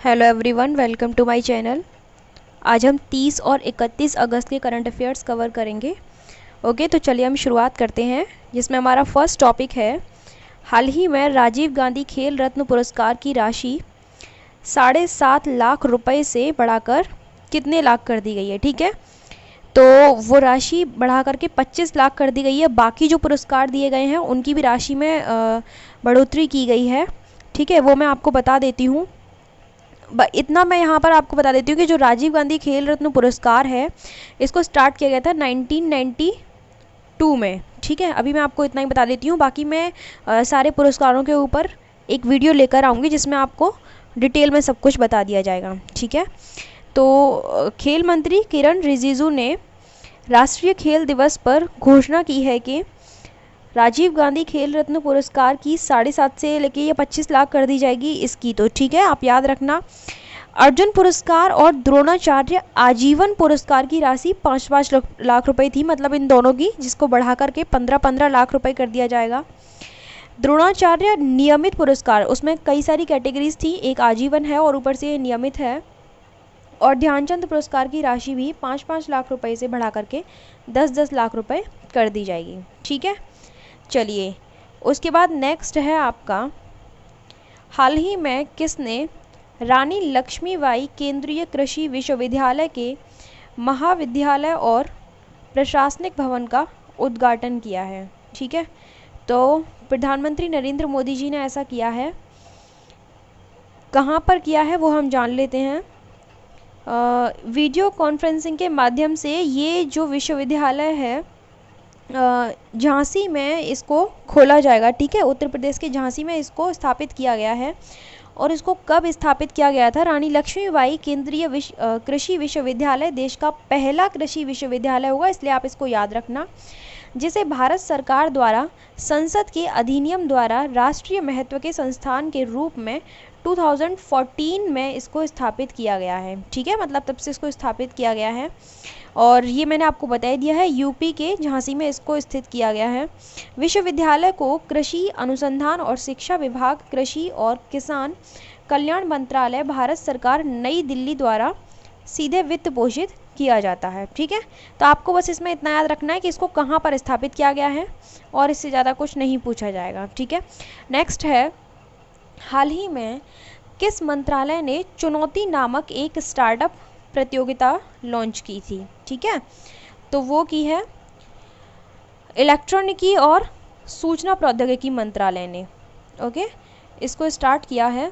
Hello everyone, welcome to my channel. आज हम 30 और 31 अगस्त के करंट अफेयर्स कवर करेंगे। ओके, तो चलिए हम शुरुआत करते हैं, जिसमें हमारा फर्स्ट टॉपिक है। हाल ही में राजीव गांधी खेल रत्न पुरस्कार की राशि 7.5 लाख रुपए से बढ़ाकर कितने लाख कर दी गई है। ठीक है, तो वो राशि बढ़ा करके 25 लाख कर दी गई है। बाकी जो पुरस्कार दिए गए हैं उनकी भी राशि में बढ़ोतरी की गई है। ठीक है, वो मैं आपको बता देती हूँ। इतना मैं यहाँ पर आपको बता देती हूँ कि जो राजीव गांधी खेल रत्न पुरस्कार है, इसको स्टार्ट किया गया था 1992 में। ठीक है, अभी मैं आपको इतना ही बता देती हूँ। बाकी मैं सारे पुरस्कारों के ऊपर एक वीडियो लेकर आऊँगी, जिसमें आपको डिटेल में सब कुछ बता दिया जाएगा। ठीक है, तो खेल मंत्री किरण रिजिजू ने राष्ट्रीय खेल दिवस पर घोषणा की है कि राजीव गांधी खेल रत्न पुरस्कार की 7.5 से लेके ये 25 लाख कर दी जाएगी इसकी। तो ठीक है, आप याद रखना। अर्जुन पुरस्कार और द्रोणाचार्य आजीवन पुरस्कार की राशि 5-5 लाख रुपए थी, मतलब इन दोनों की, जिसको बढ़ा करके 15-15 लाख रुपए कर दिया जाएगा। द्रोणाचार्य नियमित पुरस्कार, उसमें कई सारी कैटेगरीज थी, एक आजीवन है और ऊपर से ये नियमित है। और ध्यानचंद पुरस्कार की राशि भी 5-5 लाख रुपए से बढ़ा करके 10-10 लाख रुपए कर दी जाएगी। ठीक है, चलिए उसके बाद नेक्स्ट है आपका, हाल ही में किसने रानी लक्ष्मीबाई केंद्रीय कृषि विश्वविद्यालय के महाविद्यालय और प्रशासनिक भवन का उद्घाटन किया है। ठीक है, तो प्रधानमंत्री नरेंद्र मोदी जी ने ऐसा किया है। कहाँ पर किया है वो हम जान लेते हैं। वीडियो कॉन्फ्रेंसिंग के माध्यम से ये जो विश्वविद्यालय है झांसी में इसको खोला जाएगा। ठीक है, उत्तर प्रदेश के झांसी में इसको स्थापित किया गया है। और इसको कब स्थापित किया गया था? रानी लक्ष्मीबाई केंद्रीय कृषि विश्वविद्यालय देश का पहला कृषि विश्वविद्यालय होगा, इसलिए आप इसको याद रखना, जिसे भारत सरकार द्वारा संसद के अधिनियम द्वारा राष्ट्रीय महत्व के संस्थान के रूप में 2014 में इसको स्थापित किया गया है। ठीक है, मतलब तब से इसको स्थापित किया गया है। और ये मैंने आपको बता दिया है, यूपी के झांसी में इसको स्थित किया गया है। विश्वविद्यालय को कृषि अनुसंधान और शिक्षा विभाग, कृषि और किसान कल्याण मंत्रालय, भारत सरकार, नई दिल्ली द्वारा सीधे वित्त पोषित किया जाता है। ठीक है, तो आपको बस इसमें इतना याद रखना है कि इसको कहाँ पर स्थापित किया गया है, और इससे ज़्यादा कुछ नहीं पूछा जाएगा। ठीक है, नेक्स्ट है, हाल ही में किस मंत्रालय ने चुनौती नामक एक स्टार्टअप प्रतियोगिता लॉन्च की थी? ठीक है, तो वो की है इलेक्ट्रॉनिकी और सूचना प्रौद्योगिकी मंत्रालय ने। ओके, इसको स्टार्ट किया है।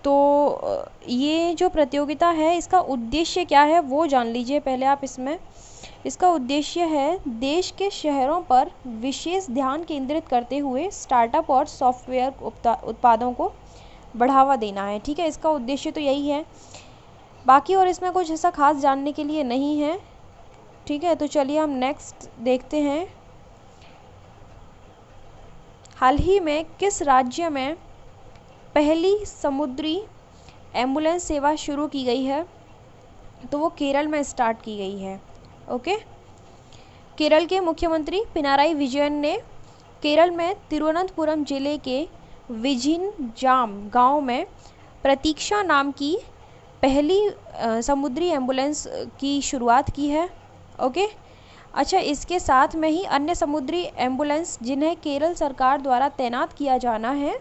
तो ये जो प्रतियोगिता है, इसका उद्देश्य क्या है वो जान लीजिए पहले आप। इसका उद्देश्य है देश के शहरों पर विशेष ध्यान केंद्रित करते हुए स्टार्टअप और सॉफ्टवेयर उत्पादों को बढ़ावा देना है। ठीक है, इसका उद्देश्य तो यही है, बाकी और इसमें कुछ ऐसा खास जानने के लिए नहीं है। ठीक है, तो चलिए हम नेक्स्ट देखते हैं। हाल ही में किस राज्य में पहली समुद्री एम्बुलेंस सेवा शुरू की गई है? तो वो केरल में स्टार्ट की गई है। ओके, केरल के मुख्यमंत्री पिनाराई विजयन ने केरल में तिरुवनंतपुरम जिले के विझिनजाम गांव में प्रतीक्षा नाम की पहली समुद्री एम्बुलेंस की शुरुआत की है। ओके, अच्छा, इसके साथ में ही अन्य समुद्री एम्बुलेंस जिन्हें केरल सरकार द्वारा तैनात किया जाना है,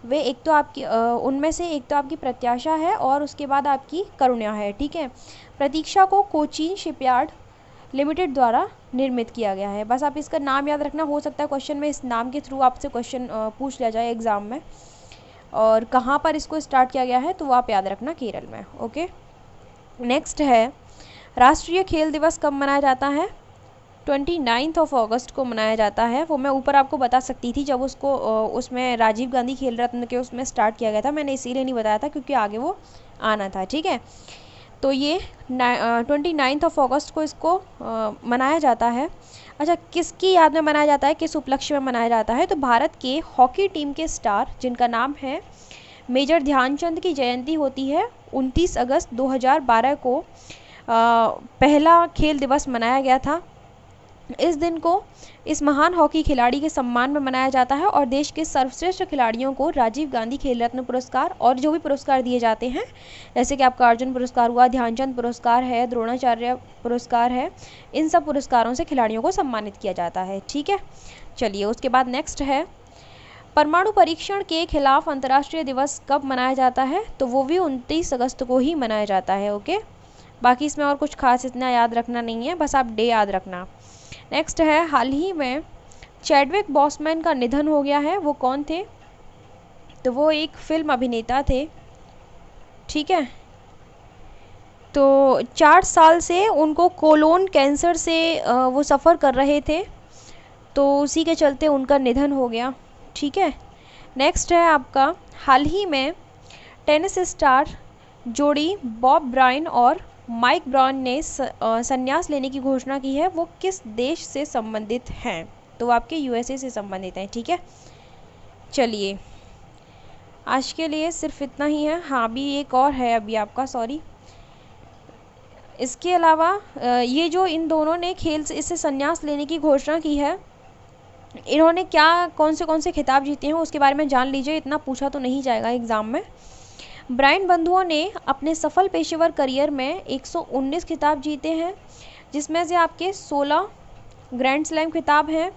वे एक तो आपकी उनमें से एक तो आपकी प्रत्याशा है और उसके बाद आपकी करुणा है। ठीक है, प्रतीक्षा को कोचीन शिपयार्ड लिमिटेड द्वारा निर्मित किया गया है। बस आप इसका नाम याद रखना, हो सकता है क्वेश्चन में इस नाम के थ्रू आपसे क्वेश्चन पूछ लिया जाए एग्ज़ाम में। और कहाँ पर इसको स्टार्ट किया गया है तो वो आप याद रखना, केरल में। ओके, नेक्स्ट है, राष्ट्रीय खेल दिवस कब मनाया जाता है? 29 अगस्त को मनाया जाता है। वो मैं ऊपर आपको बता सकती थी जब उसको उसमें राजीव गांधी खेल रत्न के उसमें स्टार्ट किया गया था, मैंने इसीलिए नहीं बताया था क्योंकि आगे वो आना था। ठीक है, तो ये 29 अगस्त को इसको मनाया जाता है। अच्छा, किसकी याद में मनाया जाता है, किस उपलक्ष्य में मनाया जाता है? तो भारत के हॉकी टीम के स्टार, जिनका नाम है मेजर ध्यानचंद, की जयंती होती है। 29 अगस्त 2012 को पहला खेल दिवस मनाया गया था। इस दिन को इस महान हॉकी खिलाड़ी के सम्मान में मनाया जाता है और देश के सर्वश्रेष्ठ खिलाड़ियों को राजीव गांधी खेल रत्न पुरस्कार और जो भी पुरस्कार दिए जाते हैं, जैसे कि आपका अर्जुन पुरस्कार हुआ, ध्यानचंद पुरस्कार है, द्रोणाचार्य पुरस्कार है, इन सब पुरस्कारों से खिलाड़ियों को सम्मानित किया जाता है। ठीक है, चलिए उसके बाद नेक्स्ट है परमाणु परीक्षण के खिलाफ अंतर्राष्ट्रीय दिवस कब मनाया जाता है, तो वो भी 29 अगस्त को ही मनाया जाता है। ओके, बाकी इसमें और कुछ खास इतना याद रखना नहीं है, बस आप डे याद रखना। नेक्स्ट है हाल ही में चैडविक बॉसमैन का निधन हो गया है। वो कौन थे, तो वो एक फिल्म अभिनेता थे। ठीक है, तो 4 साल से उनको कोलोन कैंसर से वो सफ़र कर रहे थे, तो उसी के चलते उनका निधन हो गया। ठीक है, नेक्स्ट है आपका हाल ही में टेनिस स्टार जोड़ी बॉब ब्रायन और माइक ब्राउन ने संन्यास लेने की घोषणा की है। वो किस देश से संबंधित हैं, तो वो आपके यूएसए से संबंधित हैं। ठीक है, चलिए आज के लिए सिर्फ इतना ही है। हाँ, अभी एक और है अभी आपका, सॉरी। इसके अलावा ये जो इन दोनों ने खेल से इससे संन्यास लेने की घोषणा की है, इन्होंने क्या कौन से खिताब जीते हैं उसके बारे में जान लीजिए, इतना पूछा तो नहीं जाएगा एग्ज़ाम में। ब्रायन बंधुओं ने अपने सफल पेशेवर करियर में 119 खिताब जीते हैं, जिसमें से आपके 16 ग्रैंड स्लैम खिताब हैं,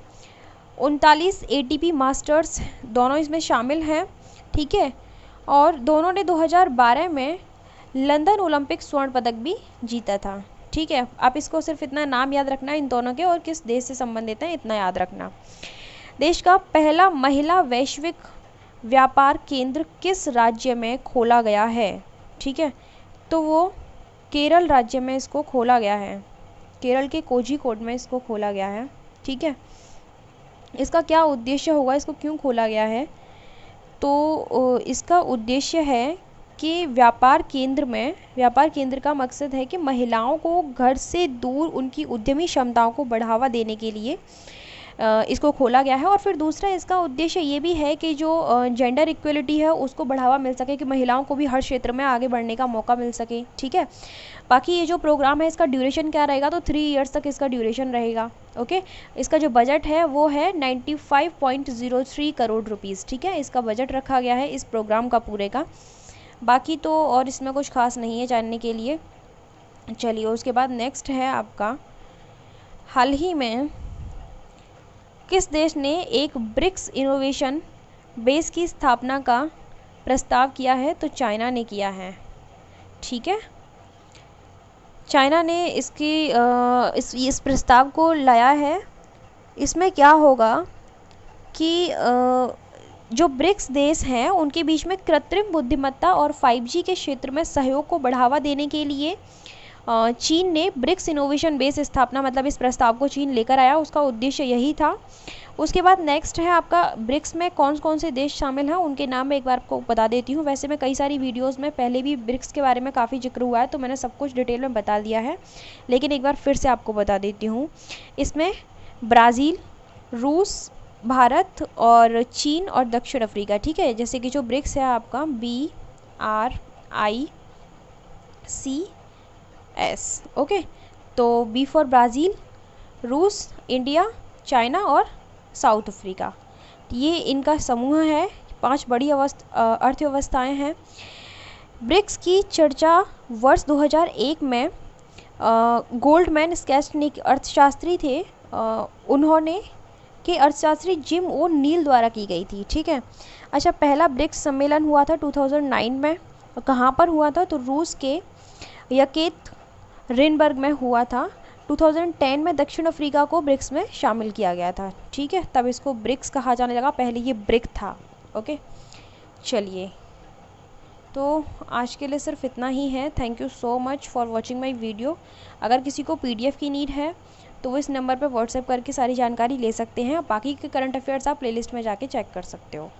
39 एटीपी मास्टर्स दोनों इसमें शामिल हैं। ठीक है, और दोनों ने 2012 में लंदन ओलंपिक स्वर्ण पदक भी जीता था। ठीक है, आप इसको सिर्फ इतना नाम याद रखना इन दोनों के और किस देश से संबंधित हैं इतना याद रखना। देश का पहला महिला वैश्विक व्यापार केंद्र किस राज्य में खोला गया है? ठीक है, तो वो केरल राज्य में इसको खोला गया है, केरल के कोझिकोड में इसको खोला गया है। ठीक है, इसका क्या उद्देश्य होगा, इसको क्यों खोला गया है, तो इसका उद्देश्य है कि व्यापार केंद्र का मकसद है कि महिलाओं को घर से दूर उनकी उद्यमी क्षमताओं को बढ़ावा देने के लिए इसको खोला गया है। और फिर दूसरा इसका उद्देश्य ये भी है कि जो जेंडर इक्वलिटी है उसको बढ़ावा मिल सके, कि महिलाओं को भी हर क्षेत्र में आगे बढ़ने का मौका मिल सके। ठीक है, बाकी ये जो प्रोग्राम है इसका ड्यूरेशन क्या रहेगा, तो 3 इयर्स तक इसका ड्यूरेशन रहेगा। ओके, इसका जो बजट है वो है 95.03 करोड़ रुपीज़। ठीक है, इसका बजट रखा गया है इस प्रोग्राम का पूरे का। बाकी तो और इसमें कुछ खास नहीं है जानने के लिए। चलिए उसके बाद नेक्स्ट है आपका हाल ही में किस देश ने एक ब्रिक्स इनोवेशन बेस की स्थापना का प्रस्ताव किया है, तो चाइना ने किया है। ठीक है, चाइना ने इस प्रस्ताव को लाया है। इसमें क्या होगा कि जो ब्रिक्स देश हैं उनके बीच में कृत्रिम बुद्धिमत्ता और 5G के क्षेत्र में सहयोग को बढ़ावा देने के लिए चीन ने ब्रिक्स इनोवेशन बेस स्थापना, मतलब इस प्रस्ताव को चीन लेकर आया, उसका उद्देश्य यही था। उसके बाद नेक्स्ट है आपका ब्रिक्स में कौन से देश शामिल हैं, उनके नाम मैं एक बार आपको बता देती हूँ। वैसे मैं कई सारी वीडियोस में पहले भी ब्रिक्स के बारे में काफ़ी जिक्र हुआ है, तो मैंने सब कुछ डिटेल में बता दिया है, लेकिन एक बार फिर से आपको बता देती हूँ। इसमें ब्राज़ील, रूस, भारत और चीन और दक्षिण अफ्रीका। ठीक है, जैसे कि जो ब्रिक्स है आपका BRICS। ओके, तो बी फॉर ब्राज़ील, रूस, इंडिया, चाइना और साउथ अफ्रीका, ये इनका समूह है। 5 बड़ी अर्थव्यवस्थाएं हैं। ब्रिक्स की चर्चा वर्ष 2001 में गोल्डमैन स्कैस्टनिक अर्थशास्त्री थे, उन्होंने के अर्थशास्त्री जिम ओ नील द्वारा की गई थी। ठीक है, अच्छा, पहला ब्रिक्स सम्मेलन हुआ था 2009 में, और कहाँ पर हुआ था, तो रूस के येकेतरिनबर्ग में हुआ था। 2010 में दक्षिण अफ्रीका को ब्रिक्स में शामिल किया गया था। ठीक है, तब इसको ब्रिक्स कहा जाने लगा, पहले ये ब्रिक था। ओके, चलिए तो आज के लिए सिर्फ इतना ही है। Thank you so much for watching my video. अगर किसी को PDF की नीड है तो वो इस नंबर पर व्हाट्सएप करके सारी जानकारी ले सकते हैं। बाकी के करंट अफेयर्स आप प्लेलिस्ट में जाके चेक कर सकते हो।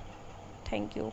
Thank you.